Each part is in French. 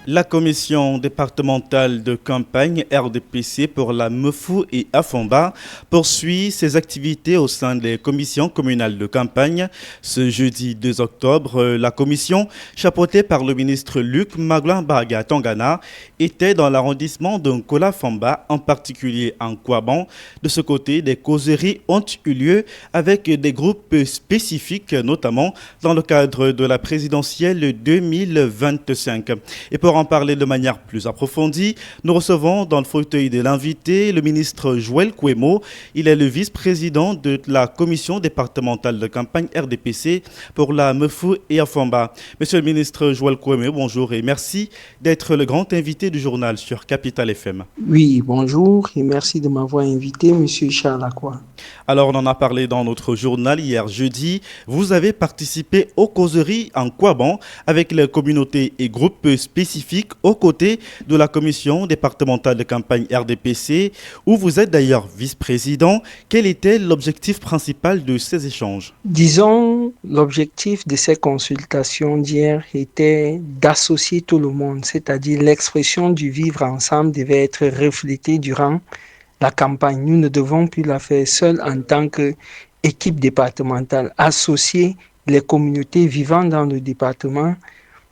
La commission départementale de campagne RDPC pour la Mefou et Afomba poursuit ses activités au sein des commissions communales de campagne. Ce jeudi 2 octobre, la commission, chapeautée par le ministre Luc Magloin-Barga Tongana, était dans l'arrondissement de Nkola-Famba, en particulier en Kouaban. De ce côté, des causeries ont eu lieu avec des groupes spécifiques, notamment dans le cadre de la présidentielle 2025. Et pour en parler de manière plus approfondie, nous recevons dans le fauteuil de l'invité le ministre Joël Kouemo. Il est le vice-président de la commission départementale de campagne RDPC pour la Mefou et Afomba. Monsieur le ministre Joël Kouemo, bonjour et merci d'être le grand invité du journal sur Capital FM. Oui, bonjour et merci de m'avoir invité, monsieur Charles Lacroix. Alors, on en a parlé dans notre journal hier jeudi. Vous avez participé aux causeries en Kouaban avec les communautés et groupes spécifiques aux côtés de la commission départementale de campagne RDPC, où vous êtes d'ailleurs vice-président. Quel était l'objectif principal de ces échanges? Disons, l'objectif de ces consultations d'hier était d'associer tout le monde, c'est-à-dire l'expression du vivre ensemble devait être reflétée durant la campagne. Nous ne devons plus la faire seuls en tant qu'équipe départementale. Associer les communautés vivant dans le département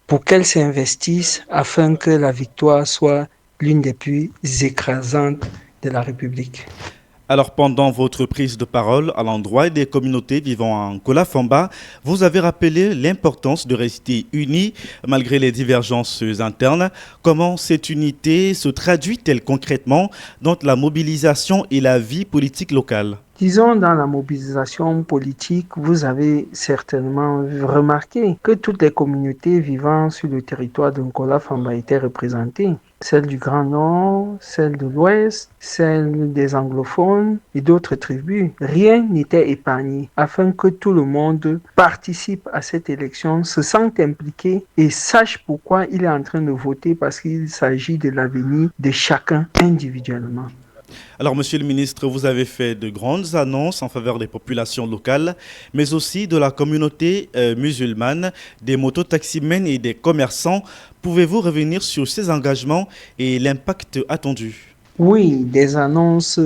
pour qu'elles s'investissent afin que la victoire soit l'une des plus écrasantes de la République. Alors, pendant votre prise de parole à l'endroit des communautés vivant en Nkola-Famba, vous avez rappelé l'importance de rester unis malgré les divergences internes. Comment cette unité se traduit-elle concrètement dans la mobilisation et la vie politique locale? Disons, dans la mobilisation politique, vous avez certainement remarqué que toutes les communautés vivant sur le territoire de Nkola-Famba étaient représentées. Celle du Grand Nord, celle de l'Ouest, celle des anglophones et d'autres tribus. Rien n'était épargné afin que tout le monde participe à cette élection, se sente impliqué et sache pourquoi il est en train de voter parce qu'il s'agit de l'avenir de chacun individuellement. Alors, monsieur le ministre, vous avez fait de grandes annonces en faveur des populations locales, mais aussi de la communauté musulmane, des mototaximens et des commerçants. Pouvez-vous revenir sur ces engagements et l'impact attendu? Oui, des annonces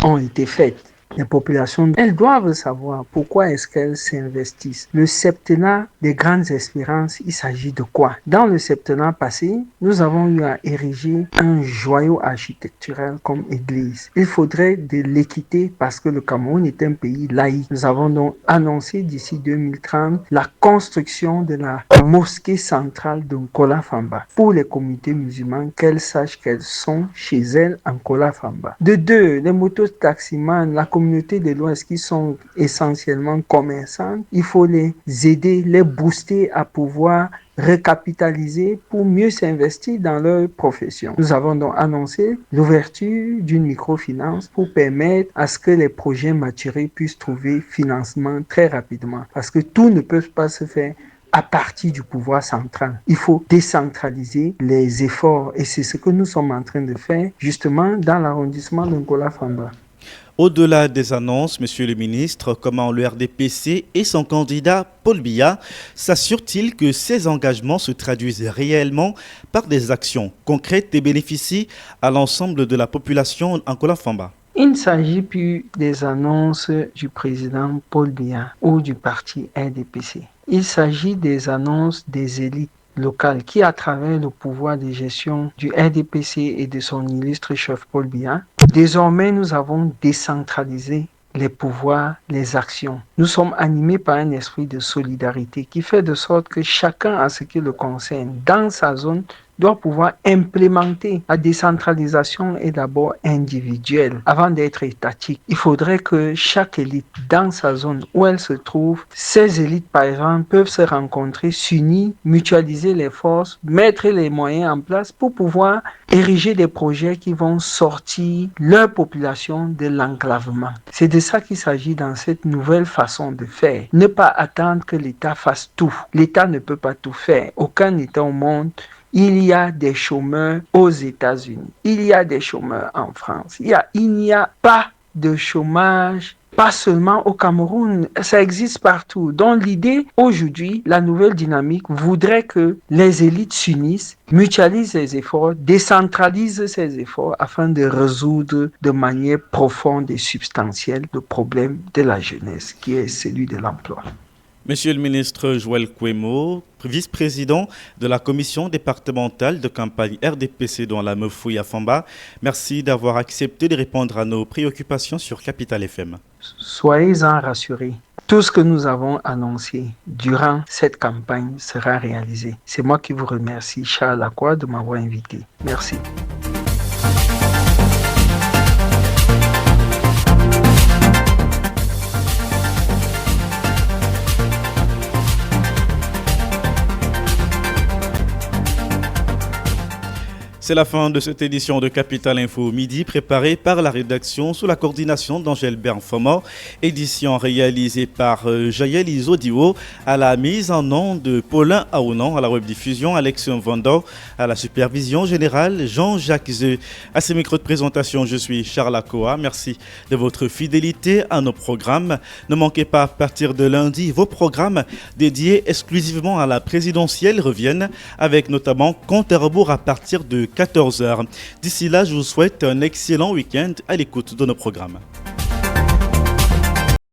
ont été faites. Les populations, elles doivent savoir pourquoi est-ce qu'elles s'investissent. Le septennat des grandes espérances, il s'agit de quoi? Dans le septennat passé, nous avons eu à ériger un joyau architectural comme église. Il faudrait de l'équité parce que le Cameroun est un pays laïque. Nous avons donc annoncé d'ici 2030 la construction de la mosquée centrale de Nkola-Famba pour les communautés musulmanes, qu'elles sachent qu'elles sont chez elles en Nkola-Famba. De deux, les mototaximans, la communauté de l'Ouest qui sont essentiellement commerçantes, il faut les aider, les booster à pouvoir recapitaliser pour mieux s'investir dans leur profession. Nous avons donc annoncé l'ouverture d'une microfinance pour permettre à ce que les projets maturés puissent trouver financement très rapidement parce que tout ne peut pas se faire à partir du pouvoir central. Il faut décentraliser les efforts et c'est ce que nous sommes en train de faire justement dans l'arrondissement de Nkola-Famba. Au-delà des annonces, monsieur le ministre, comment le RDPC et son candidat Paul Biya s'assurent-ils que ces engagements se traduisent réellement par des actions concrètes et bénéficient à l'ensemble de la population en Nkola-Famba? Il ne s'agit plus des annonces du président Paul Biya ou du parti RDPC. Il s'agit des annonces des élites locales qui, à travers le pouvoir de gestion du RDPC et de son illustre chef Paul Biya, désormais nous avons décentralisé les pouvoirs, les actions. Nous sommes animés par un esprit de solidarité qui fait de sorte que chacun, à ce qui le concerne, dans sa zone, doit pouvoir implémenter. La décentralisation est d'abord individuelle avant d'être étatique. Il faudrait que chaque élite dans sa zone où elle se trouve, ces élites par exemple peuvent se rencontrer, s'unir, mutualiser les forces, mettre les moyens en place pour pouvoir ériger des projets qui vont sortir leur population de l'enclavement. C'est de ça qu'il s'agit dans cette nouvelle façon de faire. Ne pas attendre que l'État fasse tout. L'État ne peut pas tout faire. Aucun État au monde. Il y a des chômeurs aux États-Unis. Il y a des chômeurs en France. Il n'y a pas de chômage, pas seulement au Cameroun, ça existe partout. Donc l'idée, aujourd'hui, la nouvelle dynamique voudrait que les élites s'unissent, mutualisent les efforts, décentralisent ces efforts afin de résoudre de manière profonde et substantielle le problème de la jeunesse, qui est celui de l'emploi. Monsieur le ministre Joël Kouemo, vice-président de la commission départementale de campagne RDPC dans la Mefouille à Famba, merci d'avoir accepté de répondre à nos préoccupations sur Capital FM. Soyez-en rassurés. Tout ce que nous avons annoncé durant cette campagne sera réalisé. C'est moi qui vous remercie, Charles Lacroix, de m'avoir invité. Merci. C'est la fin de cette édition de Capital Info Midi, préparée par la rédaction sous la coordination d'Angèle Bernfoma. Édition réalisée par Jaël Isodio, à la mise en onde de Paulin Aounan, à la webdiffusion Alexion Vando, à la supervision générale Jean-Jacques Zeu. À ces micros de présentation, je suis Charles Akoa. Merci de votre fidélité à nos programmes. Ne manquez pas, à partir de lundi, vos programmes dédiés exclusivement à la présidentielle reviennent, avec notamment Compte à rebours à partir de 14h. D'ici là, je vous souhaite un excellent week-end à l'écoute de nos programmes.